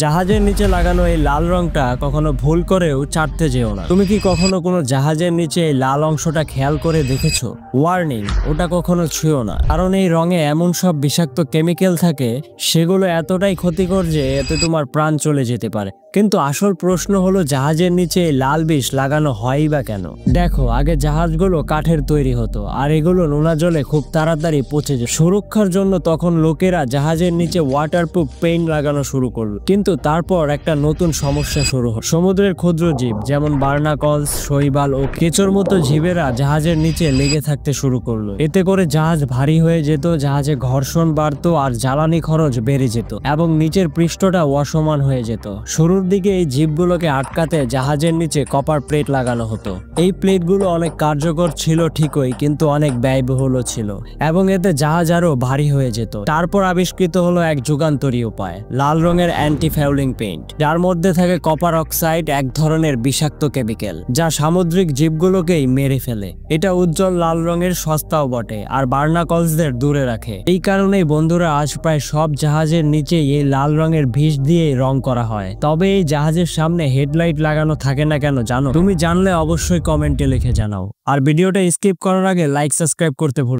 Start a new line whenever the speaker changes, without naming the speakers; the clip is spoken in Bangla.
জাহাজের নিচে লাগানো এই লাল রংটা কখনো ভুল করেও চাটতে যেও না। তুমি কি কখনো কোনো জাহাজের নিচে এই লাল অংশটা খেয়াল করে দেখেছো? ওয়ার্নিং, ওটা কখনো ছুঁয়ো না, কারণ এই রঙে এমন সব বিষাক্ত কেমিক্যাল থাকে সেগুলো এতটাই ক্ষতিকর যে এতে তোমার প্রাণ চলে যেতে পারে। কিন্তু আসল প্রশ্ন হলো, জাহাজের নিচে এই লাল বিষ লাগানো হয়ই বা কেন? দেখো, আগে জাহাজগুলো কাঠের তৈরি হতো আর এগুলো নোনা জলে খুব তাড়াতাড়ি পচে যেত। সুরক্ষার জন্য তখন লোকেরা জাহাজের নিচে ওয়াটারপ্রুফ পেইন্ট লাগানো শুরু করলো। কিন্তু তারপর একটা নতুন সমস্যা শুরু হলো। সমুদ্রের ক্ষুদ্র জীব যেমন বার্নাকলস, শৈবাল ও কেঁচোর মতো জীবেরা জাহাজের নিচে লেগে থাকতে শুরু করলো। এতে করে জাহাজ ভারী হয়ে যেত, জাহাজে ঘর্ষণ বাড়তো আর জ্বালানি খরচ বেড়ে যেত এবং নিচের পৃষ্ঠটা অসমান হয়ে যেত। শুরুর দিকে এই জীবগুলোকে আটকাতে জাহাজের নিচে কপার প্লেট লাগানো হতো। এই প্লেটগুলো অনেক কার্যকর ছিল ঠিকই, কিন্তু অনেক ব্যয়বহুলও ছিল এবং এতে জাহাজ আরো ভারী হয়ে যেত। তারপর আবিষ্কৃত হলো এক যুগান্তরী উপায়, লাল রঙের অ্যান্টি ফাউলিং পেইন্ট, যার মধ্যে থাকে কপার অক্সাইড, এক ধরনের বিষাক্ত কেমিক্যাল যা সামুদ্রিক জীবগুলোকেই মেরে ফেলে। এটা উজ্জ্বল লাল রঙের, সস্তাও বটে আর বার্নাকলসদের দূরে রাখে। এই কারণেই বন্ধুরা, আজ প্রায় সব জাহাজের নিচেই এই লাল রঙের বিষ দিয়ে রং করা হয়। তবে এই জাহাজের সামনে হেডলাইট লাগানো থাকে না কেন জানো? তুমি জানলে অবশ্যই কমেন্টে লিখে জানাও। আর ভিডিওটা স্কিপ করার আগে লাইক সাবস্ক্রাইব করতে ভুলো না।